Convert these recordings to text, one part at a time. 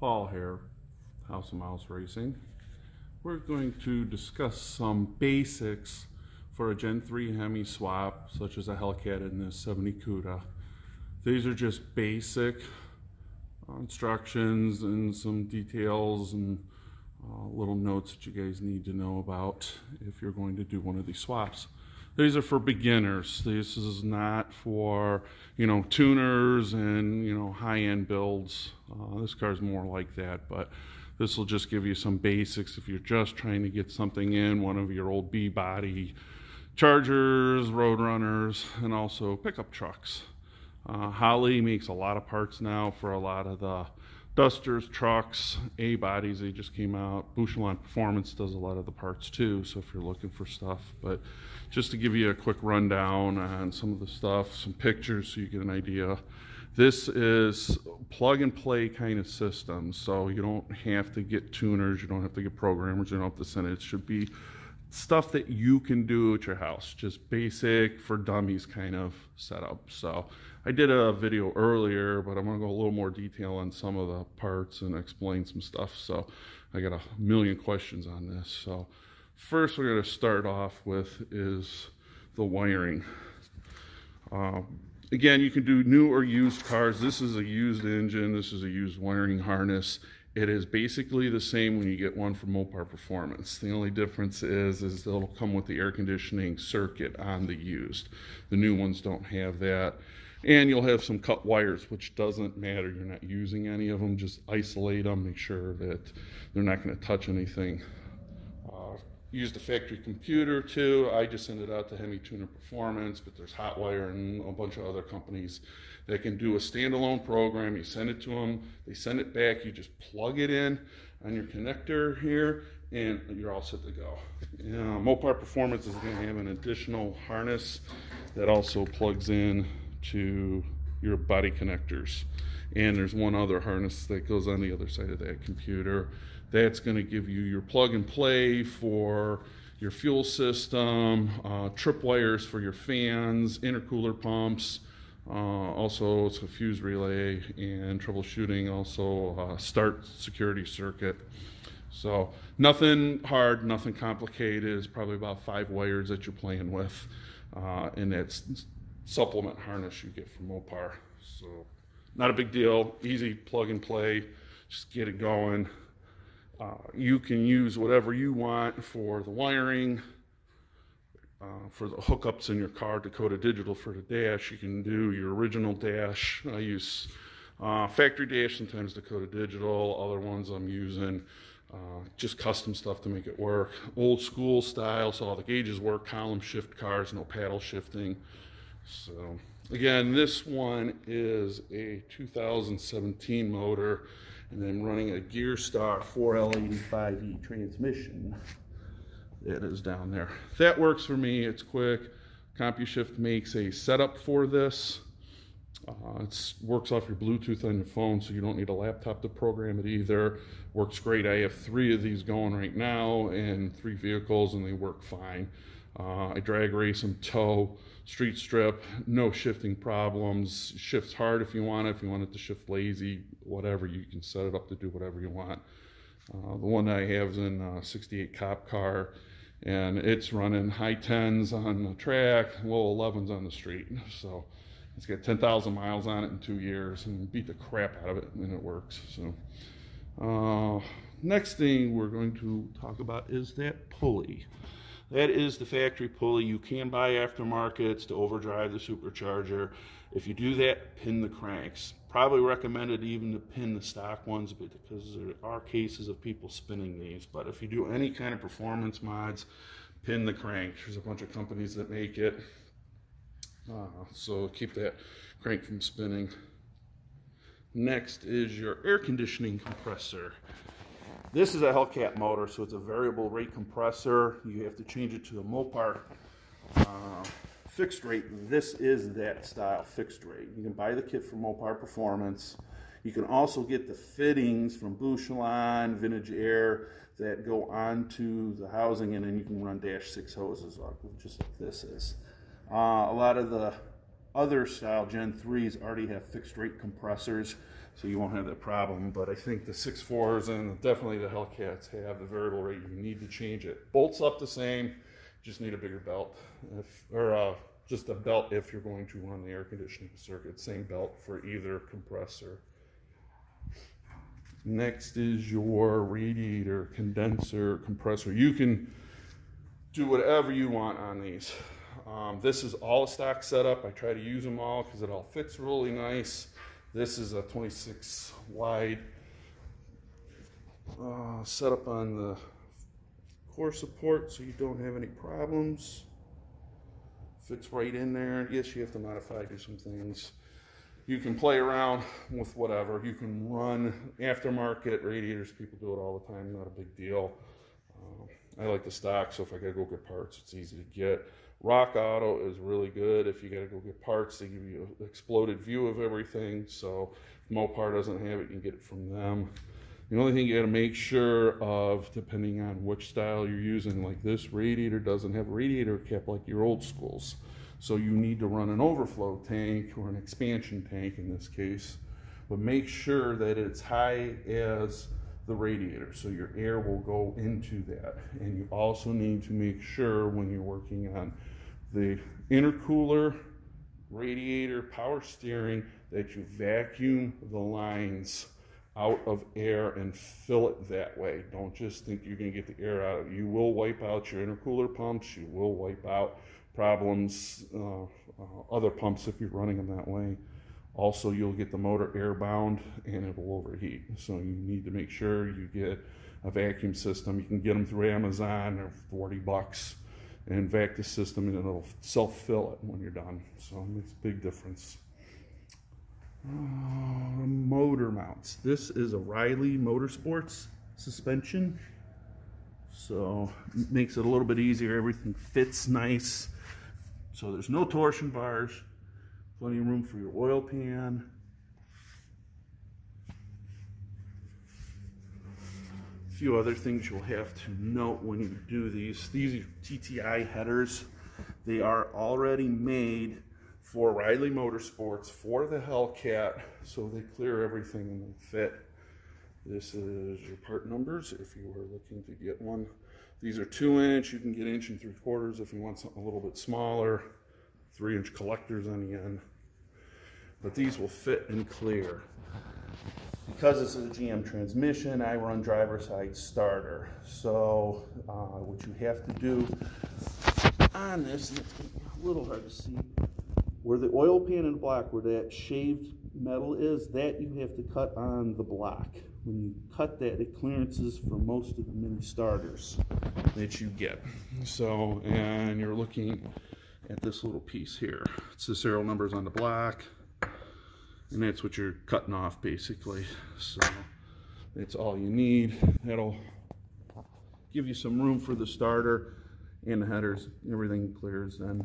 Paul here, House of Mouse Racing. We're going to discuss some basics for a Gen 3 Hemi swap, such as a Hellcat and this 70 CUDA. These are just basic instructions and some details and little notes that you guys need to know about if you're going to do one of these swaps. These are for beginners. This is not for, tuners and, high-end builds. This car is more like that, but this will just give you some basics if you're just trying to get something in one of your old B-body Chargers, Roadrunners, and also pickup trucks. Holley makes a lot of parts now for a lot of the Dusters, trucks, A-bodies. They just came out. Bouchelon Performance does a lot of the parts too, so if you're looking for stuff. But just to give you a quick rundown on some of the stuff, some pictures so you get an idea. This is plug and play kind of system, so you don't have to get tuners, you don't have to get programmers, you don't have to send it. It should be stuff that you can do at your house, just basic for dummies kind of setup. So I did a video earlier, but I'm gonna go a little more detail on some of the parts and explain some stuff. So I got a million questions on this. So first we're gonna start off with is the wiring. Again, you can do new or used cars. This is a used engine, this is a used wiring harness. It is basically the same when you get one from Mopar Performance. The only difference is it'll come with the air conditioning circuit on the used. The new ones don't have that. And you'll have some cut wires, which doesn't matter. You're not using any of them. Just isolate them, make sure that they're not going to touch anything. Use the factory computer too. I just send it out to Hemi Tuner Performance, but there's Hotwire and a bunch of other companies that can do a standalone program. You send it to them, they send it back. You just plug it in on your connector here, and you're all set to go. Mopar Performance is going to have an additional harness that also plugs in to your body connectors. And there's one other harness that goes on the other side of that computer. That's going to give you your plug and play for your fuel system, trip wires for your fans, intercooler pumps, also it's a fuse relay and troubleshooting, also start security circuit. So nothing hard, nothing complicated. It's probably about 5 wires that you're playing with, and that's supplement harness you get from Mopar. So not a big deal, easy plug and play, just get it going. You can use whatever you want for the wiring, for the hookups in your car, Dakota Digital for the dash. You can do your original dash. I use factory dash, sometimes Dakota Digital. Other ones I'm using just custom stuff to make it work. Old school style, so all the gauges work, column shift cars, no paddle shifting. So again, this one is a 2017 motor, and I'm running a Gearstar 4L85E transmission. That is down there. That works for me, it's quick. CompuShift makes a setup for this. It works off your Bluetooth on your phone, so you don't need a laptop to program it either. Works great. I have 3 of these going right now and 3 vehicles, and they work fine. I drag race them, tow, street strip, no shifting problems. Shifts hard if you want it. If you want it to shift lazy, whatever, you can set it up to do whatever you want. The one that I have is in a 68 cop car, and it's running high 10s on the track, low 11s on the street. So it's got 10,000 miles on it in 2 years, and beat the crap out of it, and it works. So next thing we're going to talk about is that pulley. That is the factory pulley. You can buy aftermarkets to overdrive the supercharger. If you do that, pin the cranks. Probably recommended even to pin the stock ones, because there are cases of people spinning these. But if you do any kind of performance mods, pin the crank. There's a bunch of companies that make it. So keep that crank from spinning. Next is your air conditioning compressor. This is a Hellcat motor, so it's a variable rate compressor. You have to change it to the Mopar fixed rate. This is that style fixed rate. You can buy the kit from Mopar Performance. You can also get the fittings from Bouchelon, Vintage Air that go onto the housing, and then you can run -6 hoses off, just like this is. A lot of the other style Gen 3s already have fixed rate compressors. so you won't have that problem. But I think the 6.4s and definitely the Hellcats have the variable rate. You need to change it. Bolts up the same, just need a bigger belt, just a belt if you're going to run the air conditioning circuit. Same belt for either compressor. Next is your radiator, condenser, compressor. You can do whatever you want on these. This is all a stock setup. I try to use them all because it all fits really nice. This is a 26 wide setup on the core support, so you don't have any problems. Fits right in there. Yes, you have to modify, do some things. You can play around with whatever. You can run aftermarket radiators. People do it all the time. Not a big deal. I like the stock, so if I gotta go get parts, it's easy to get. Rock Auto is really good. If you gotta go get parts, they give you an exploded view of everything. So if Mopar doesn't have it, you can get it from them. The only thing you gotta make sure of, depending on which style you're using, like this radiator doesn't have a radiator cap like your old schools. So you need to run an overflow tank or an expansion tank in this case, but make sure that it's high as the radiator, so your air will go into that. And you also need to make sure when you're working on the intercooler, radiator, power steering, that you vacuum the lines out of air and fill it that way. Don't just think you're going to get the air out of it. You will wipe out your intercooler pumps. You will wipe out problems, other pumps if you're running them that way. Also, you'll get the motor airbound and it will overheat. So you need to make sure you get a vacuum system. You can get them through Amazon. They're 40 bucks, and vac the system and it'll self-fill it when you're done. So it makes a big difference. Motor mounts. This is a Riley Motorsports suspension. So it makes it a little bit easier. Everything fits nice. So there's no torsion bars. Plenty of room for your oil pan. A few other things you'll have to note when you do these. These are Tti Headers. They are already made for Riley Motorsports for the Hellcat, so they clear everything and they fit. This is your part numbers if you were looking to get one. These are 2-inch. You can get 1 3/4 inches if you want something a little bit smaller. 3-inch collectors on the end. But these will fit and clear. Because this is a GM transmission, I run driver side starter. So what you have to do on this, and it's a little hard to see, where the oil pan and block, where that shaved metal is, that you have to cut on the block. When you cut that, it clearances for most of the mini starters that you get. So, and you're looking at this little piece here. It's the serial numbers on the block, and that's what you're cutting off basically. So that's all you need. That'll give you some room for the starter and the headers. Everything clears then.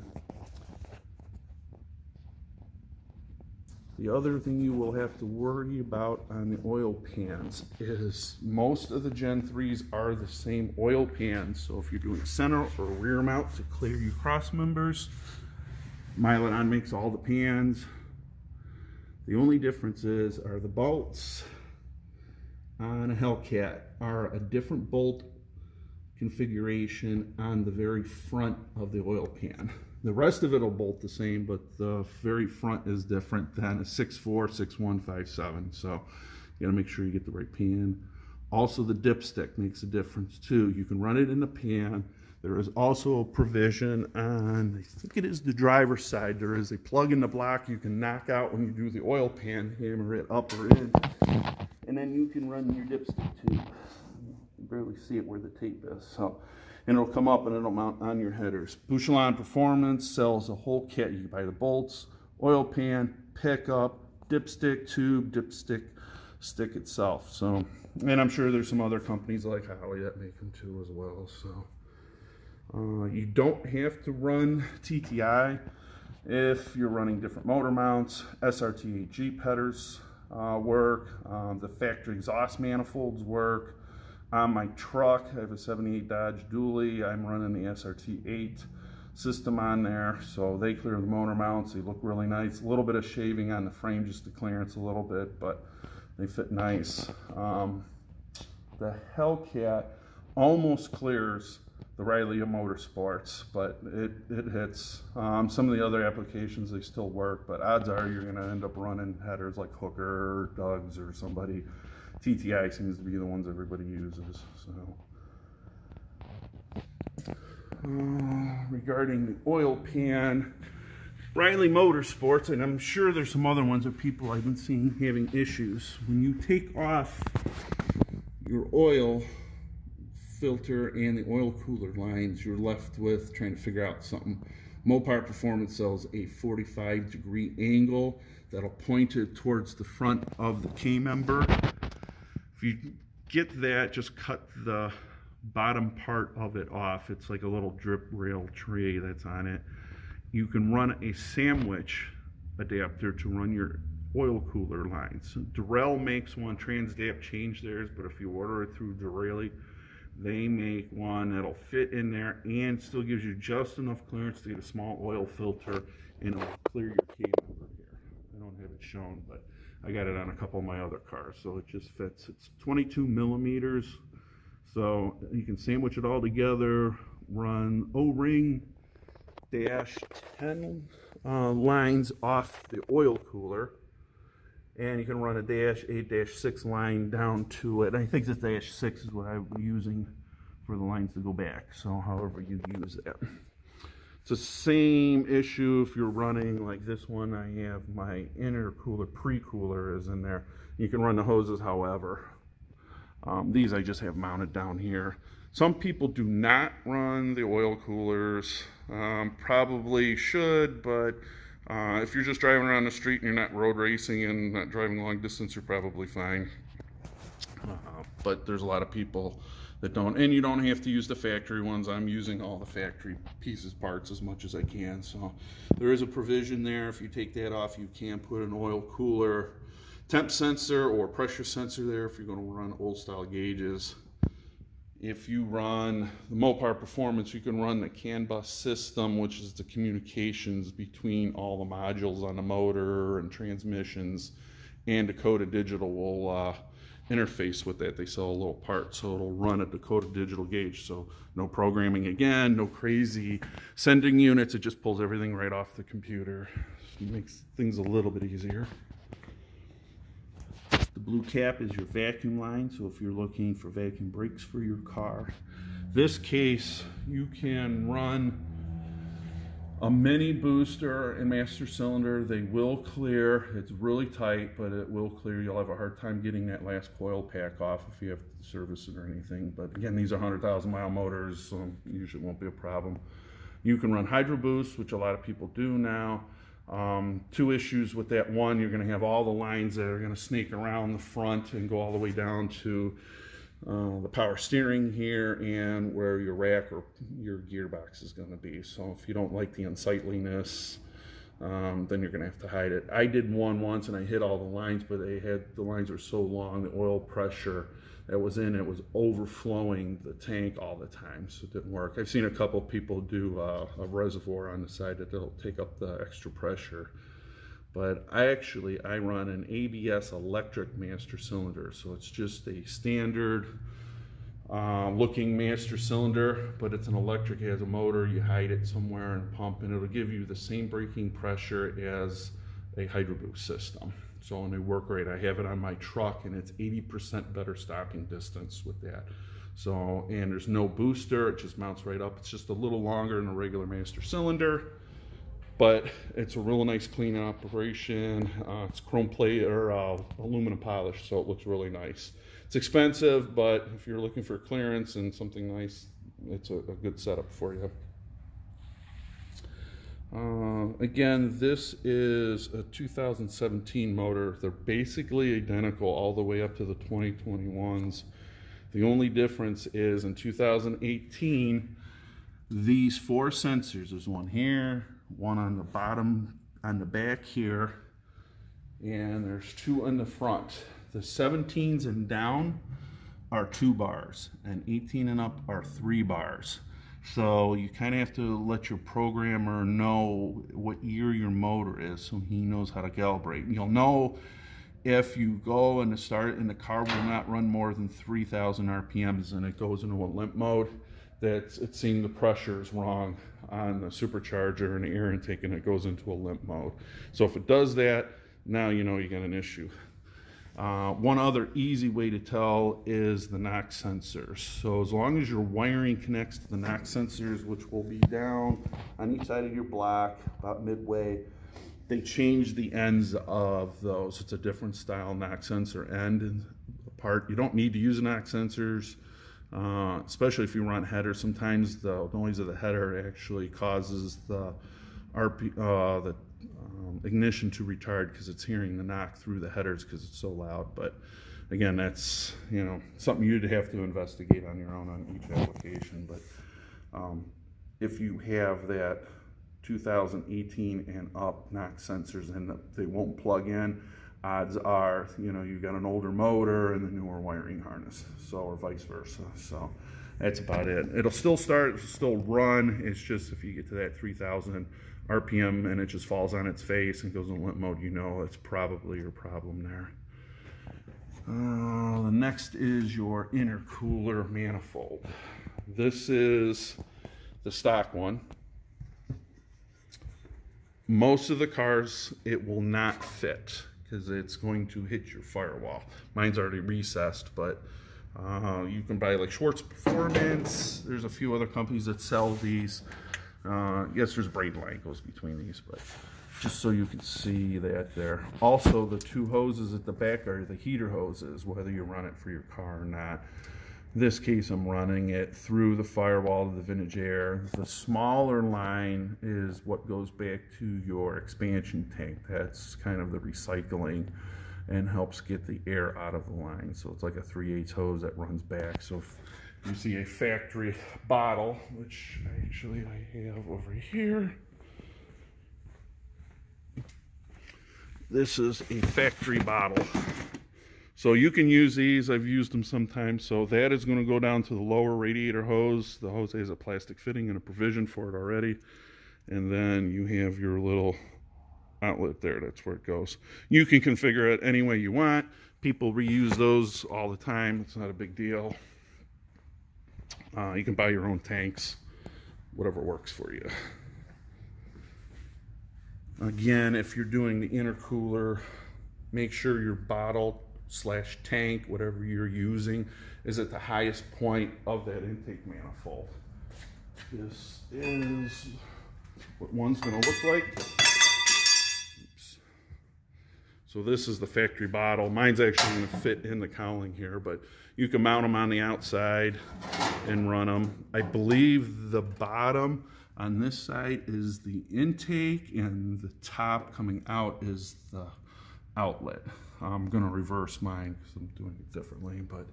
The other thing you will have to worry about on the oil pans is most of the Gen 3s are the same oil pans. So if you're doing center or rear mount to clear your cross members, Mylan makes all the pans. The only difference are the bolts on a Hellcat are a different bolt configuration on the very front of the oil pan. The rest of it will bolt the same, but the very front is different than a 6.4, 6.1, 5.7. So you gotta make sure you get the right pan. Also, the dipstick makes a difference too. You can run it in the pan. There is also a provision on, I think it is the driver's side, there is a plug in the block you can knock out when you do the oil pan, hammer it up or in, and then you can run your dipstick too. You can barely see it where the tape is. So, and it'll come up and it'll mount on your headers. Bouchelon Performance sells a whole kit. You can buy the bolts, oil pan, pickup, dipstick, tube, dipstick, stick itself. So, and I'm sure there's some other companies like Holley that make them too as well. So, you don't have to run TTI if you're running different motor mounts. SRT Jeep headers work. The factory exhaust manifolds work. On my truck, I have a 78 Dodge Dually. I'm running the SRT8 system on there, so they clear the motor mounts. They look really nice. A little bit of shaving on the frame just to clearance a little bit, but They fit nice. The Hellcat almost clears the Riley Motorsports, but it hits. Some of the other applications, they still work, but odds are you're gonna end up running headers like Hooker or Doug's or somebody. TTI seems to be the ones everybody uses. So, regarding the oil pan, Riley Motorsports, and I'm sure there's some other ones of people I've been seeing having issues. When you take off your oil filter and the oil cooler lines, you're left with trying to figure out something. Mopar Performance sells a 45-degree angle that'll point it towards the front of the K-member. If you get that, just cut the bottom part of it off. It's like a little drip rail tray that's on it. You can run a sandwich adapter to run your oil cooler lines. Durrell makes one. Transdap changed theirs, but if you order it through Durrell, they make one that'll fit in there and still gives you just enough clearance to get a small oil filter, and it'll clear your K-member here. I don't have it shown, but I got it on a couple of my other cars, so it just fits. It's 22 millimeters, so you can sandwich it all together, run O-ring -10 lines off the oil cooler, and you can run a -8-6 line down to it. I think the -6 is what I'm using for the lines to go back, so however you use that. It's the same issue if you're running like this one. I have my intercooler pre-cooler is in there. You can run the hoses however. These I just have mounted down here. Some people do not run the oil coolers. Probably should, but if you're just driving around the street and you're not road racing and not driving long distance, you're probably fine. But there's a lot of people that don't, and you don't have to use the factory ones. I'm using all the factory pieces, parts as much as I can. So there is a provision there. If you take that off, you can put an oil cooler temp sensor or pressure sensor there if you're going to run old style gauges. If you run the Mopar Performance, you can run the CAN bus system, which is the communications between all the modules on the motor and transmissions, and Dakota Digital will interface with that. They sell a little part, so it'll run a Dakota Digital gauge. So no programming again, no crazy sending units. It just pulls everything right off the computer. It makes things a little bit easier. The blue cap is your vacuum line, so if you're looking for vacuum brakes for your car. This case, you can run a mini booster and master cylinder. They will clear. It's really tight, but it will clear. You'll have a hard time getting that last coil pack off if you have to service it or anything. But again, these are 100,000 mile motors, so usually won't be a problem. You can run hydro boost, which a lot of people do now. Two issues with that. One, you're going to have all the lines that are going to snake around the front and go all the way down to the power steering here and where your rack or your gearbox is going to be. So if you don't like the unsightliness, then you're going to have to hide it. I did one once and I hit all the lines, but the lines were so long, the oil pressure that was in it was overflowing the tank all the time, so it didn't work. I've seen a couple people do a reservoir on the side that they'll take up the extra pressure. But I run an ABS electric master cylinder, so it's just a standard looking master cylinder, but it's an electric. It has a motor. You hide it somewhere and pump, and it'll give you the same braking pressure as a hydro boost system. So, and they work great. I have it on my truck, and it's 80% better stopping distance with that. So, and there's no booster. It just mounts right up. It's just a little longer than a regular master cylinder, but it's a real nice clean operation. It's chrome plate or aluminum polish, so it looks really nice. It's expensive, but if you're looking for clearance and something nice, it's a good setup for you. Again, this is a 2017 motor. They're basically identical all the way up to the 2021s. The only difference is in 2018, these four sensors, there's one here, one on the bottom, on the back here, and there's two in the front. The 17s and down are 2 bars, and 18 and up are 3 bars. So you kind of have to let your programmer know what year your motor is so he knows how to calibrate. You'll know If you go and start, and the car will not run more than 3,000 RPMs and it goes into a limp mode, it's seeing the pressure is wrong on the supercharger and the air intake, and it goes into a limp mode. So if it does that, now you know you got an issue. One other easy way to tell is the knock sensors. So as long as your wiring connects to the knock sensors, which will be down on each side of your block about midway, they change the ends of those. It's a different style knock sensor end and part. You don't need to use knock sensors, especially if you run headers. Sometimes the noise of the header actually causes the ignition to retard because it's hearing the knock through the headers because it's so loud. But again, that's, you know, something you'd have to investigate on your own on each application. But if you have that 2018 and up knock sensors and they won't plug in, odds are, you know, you got an older motor and the newer wiring harness, so, or vice versa. So that's about it. It'll still start, it'll still run. It's just if you get to that 3,000 RPM and it just falls on its face and goes in limp mode, you know it's probably your problem there. The next is your intercooler manifold. This is the stock one. Most of the cars, it will not fit because it's going to hit your firewall. Mine's already recessed, but you can buy like Schwartz Performance. There's a few other companies that sell these. Yes, there's braid line goes between these, but just so you can see that there. Also, the two hoses at the back are the heater hoses, whether you run it for your car or not. In this case, I'm running it through the firewall to the vintage air. The smaller line is what goes back to your expansion tank. That's kind of the recycling and helps get the air out of the line. So it's like a 3/8 hose that runs back. So if you see a factory bottle, which actually I have over here. This is a factory bottle. So you can use these, I've used them sometimes. So that is going to go down to the lower radiator hose. The hose has a plastic fitting and a provision for it already. And then you have your little outlet there, that's where it goes. You can configure it any way you want. People reuse those all the time, it's not a big deal. You can buy your own tanks, whatever works for you. Again, if you're doing the intercooler, make sure your bottle / tank, whatever you're using, is at the highest point of that intake manifold. This is what one's going to look like. Oops. So this is the factory bottle. Mine's actually going to fit in the cowling here, but you can mount them on the outside and run them. I believe the bottom on this side is the intake and the top coming out is the outlet. I'm going to reverse mine because I'm doing it differently, but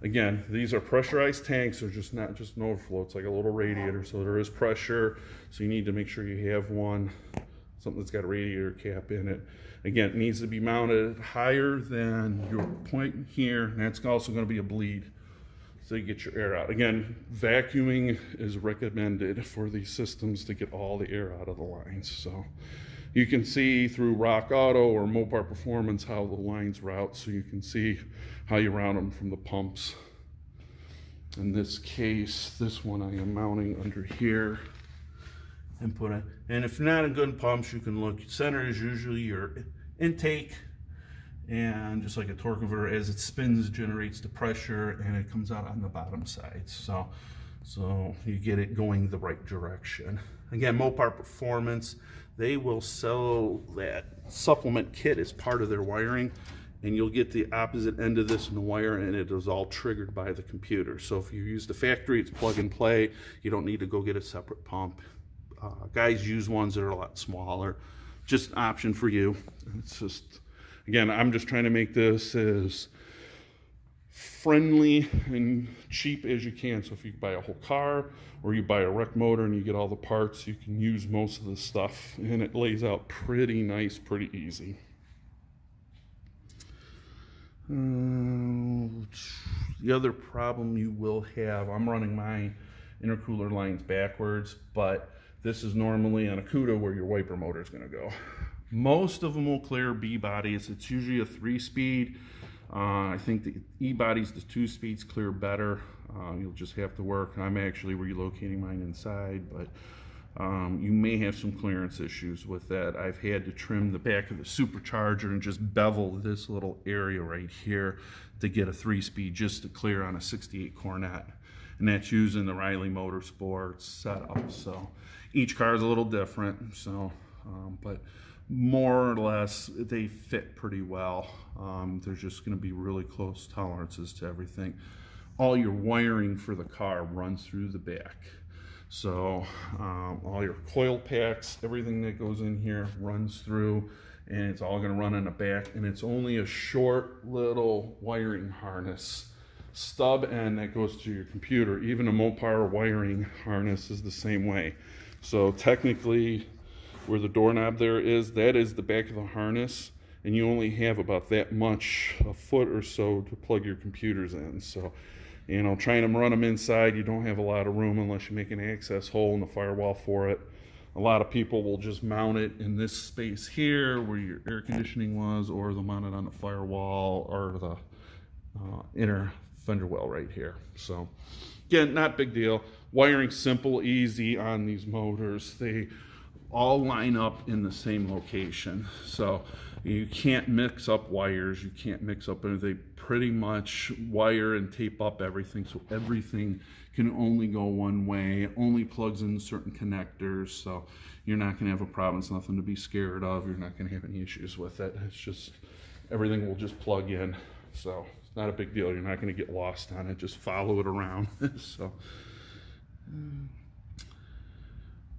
again, these are pressurized tanks. They're just not just an overflow. It's like a little radiator, so there is pressure. So you need to make sure you have one, something that's got a radiator cap in it. Again, it needs to be mounted higher than your point here, and that's also going to be a bleed, so you get your air out. Again, vacuuming is recommended for these systems to get all the air out of the lines. So you can see through Rock Auto or Mopar Performance how the lines route, so you can see how you route them from the pumps. In this case, this one I am mounting under here and put it. And if you're not in good pumps, you can look. Center is usually your intake, and just like a torque converter, as it spins, it generates the pressure, and it comes out on the bottom side. So you get it going the right direction. Again, Mopar Performance, they will sell that supplement kit as part of their wiring, and you'll get the opposite end of this in the wire, and it is all triggered by the computer. So if you use the factory, it's plug and play. You don't need to go get a separate pump. Guys use ones that are a lot smaller. Just an option for you. It's just, again, I'm just trying to make this as friendly and cheap as you can. So if you buy a whole car or you buy a wreck motor and you get all the parts, you can use most of the stuff, and it lays out pretty nice, pretty easy. The other problem you will have, I'm running my intercooler lines backwards, but this is normally on a CUDA where your wiper motor is going to go. Most of them will clear B bodies. It's usually a 3-speed. I think the E bodies, the 2 speeds, clear better. You'll just have to work. I'm actually relocating mine inside, but you may have some clearance issues with that. I've had to trim the back of the supercharger and just bevel this little area right here to get a 3-speed just to clear on a 68 Cornet. And that's using the Riley Motorsports setup. So each car is a little different. So, but more or less they fit pretty well. There's just going to be really close tolerances to everything. All your wiring for the car runs through the back. So all your coil packs, everything that goes in here runs through, and it's all going to run in the back. And it's only a short little wiring harness stub end that goes to your computer. Even a Mopar wiring harness is the same way. So technically, where the doorknob there is, that is the back of the harness, and you only have about that much, a foot or so, to plug your computers in. So, you know, trying to run them inside, you don't have a lot of room unless you make an access hole in the firewall for it. A lot of people will just mount it in this space here where your air conditioning was, or they'll mount it on the firewall or the inner fender well right here. So again, not big deal. Wiring simple, easy on these motors. They all line up in the same location, so you can't mix up wires, you can't mix up anything. They pretty much wire and tape up everything, so everything can only go one way, only plugs in certain connectors, so you're not going to have a problem. It's nothing to be scared of. You're not going to have any issues with it. It's just everything will just plug in, so it's not a big deal. You're not going to get lost on it. Just follow it around. So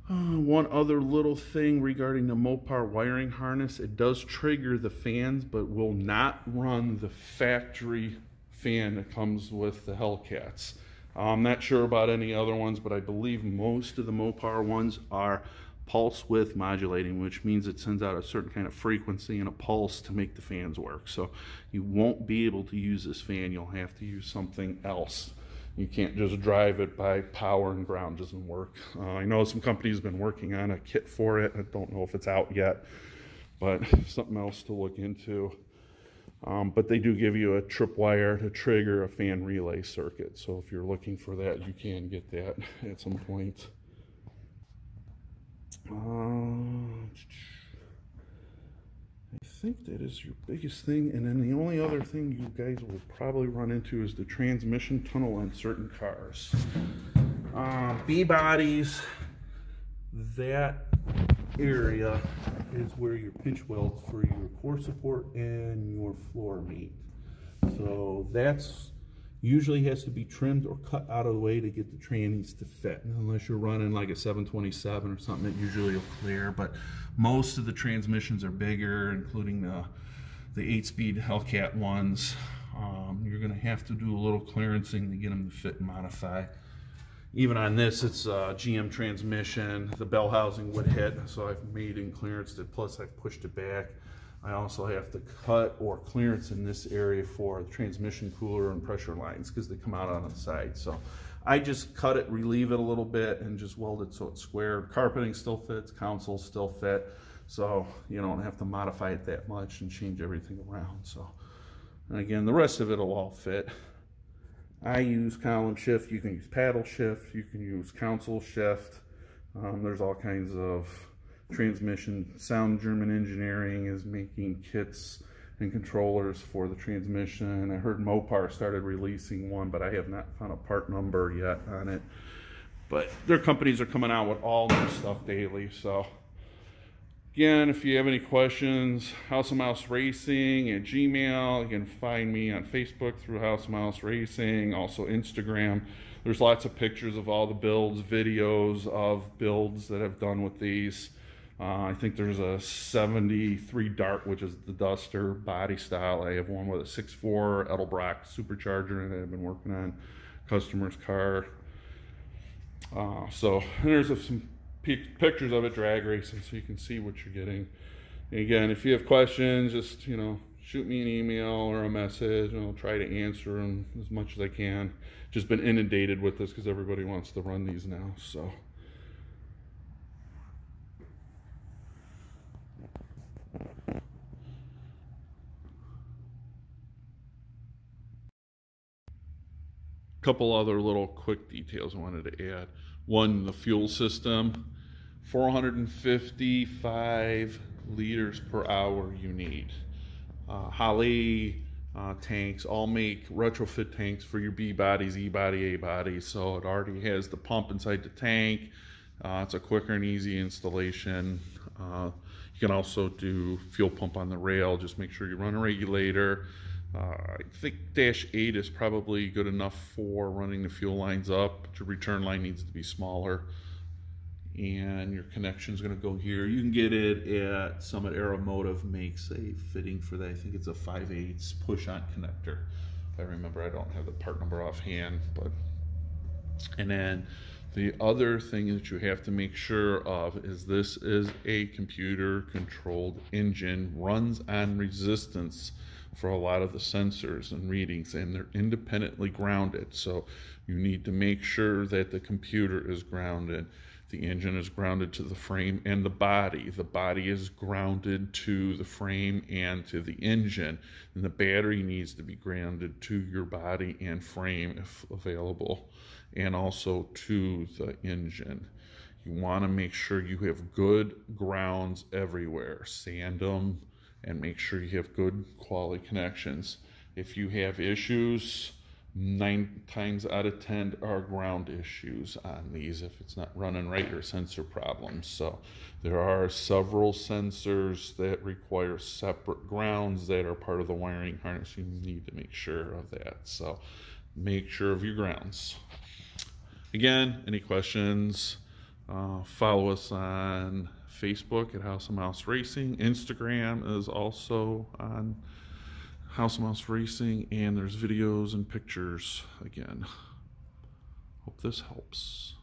one other little thing regarding the Mopar wiring harness, it does trigger the fans, but will not run the factory fan that comes with the Hellcats. I'm not sure about any other ones, but I believe most of the Mopar ones are pulse width modulating, which means it sends out a certain kind of frequency and a pulse to make the fans work. So you won't be able to use this fan. You'll have to use something else. You can't just drive it by power and ground. It doesn't work. I know some companies have been working on a kit for it. I don't know if it's out yet, but something else to look into. But they do give you a tripwire to trigger a fan relay circuit. So if you're looking for that, you can get that at some point. I think that is your biggest thing, and then the only other thing you guys will probably run into is the transmission tunnel on certain cars. B bodies, that area is where your pinch welds for your core support and your floor meet. So that's usually has to be trimmed or cut out of the way to get the trannies to fit, unless you're running like a 727 or something that usually will clear. But most of the transmissions are bigger, including the 8-speed Hellcat ones. You're going to have to do a little clearancing to get them to fit and modify. Even on this, it's a GM transmission. The bell housing would hit, so I've made and clearanced it, plus I've pushed it back. I also have to cut or clearance in this area for the transmission cooler and pressure lines because they come out on the side. So I just cut it, relieve it a little bit, and just weld it so it's square. Carpeting still fits, consoles still fit, so you don't have to modify it that much and change everything around. So, and again, the rest of it will all fit. I use column shift. You can use paddle shift. You can use console shift. There's all kinds of transmission. Sound German Engineering is making kits and controllers for the transmission. I heard Mopar started releasing one, but I have not found a part number yet on it. But their companies are coming out with all new stuff daily. So again, if you have any questions, House of Mouse Racing at Gmail. You can find me on Facebook through House of Mouse Racing, also Instagram. There's lots of pictures of all the builds, videos of builds that I've done with these. I think there's a 73 Dart, which is the Duster body style. I have one with a 6.4 Edelbrock supercharger that I've been working on customer's car. So and there's some pictures of it drag racing, so you can see what you're getting. And again, if you have questions, just shoot me an email or a message, and I'll try to answer them as much as I can. Just been inundated with this because everybody wants to run these now. So. couple other little quick details I wanted to add. One, the fuel system, 455 liters per hour you need. Holley tanks all make retrofit tanks for your B bodies, E body, A body, so it already has the pump inside the tank. It's a quicker and easy installation. You can also do fuel pump on the rail. Just make sure you run a regulator. I think -8 is probably good enough for running the fuel lines up, but your return line needs to be smaller. And your connection is going to go here. You can get it at Summit Aeromotive, makes a fitting for that. I think it's a 5/8 push-on connector. I remember, I don't have the part number offhand, but. And then the other thing that you have to make sure of is this is a computer-controlled engine, runs on resistance for a lot of the sensors and readings, and they're independently grounded. So you need to make sure that the computer is grounded. The engine is grounded to the frame and the body. The body is grounded to the frame and to the engine. And the battery needs to be grounded to your body and frame if available, and also to the engine. You want to make sure you have good grounds everywhere. Sand them and make sure you have good quality connections. If you have issues, 9 times out of 10 are ground issues on these if it's not running right, or sensor problems. So there are several sensors that require separate grounds that are part of the wiring harness. You need to make sure of that. So make sure of your grounds. Again, any questions, follow us on Facebook at House of Mouse Racing. Instagram is also on House of Mouse Racing, and there's videos and pictures again. Hope this helps.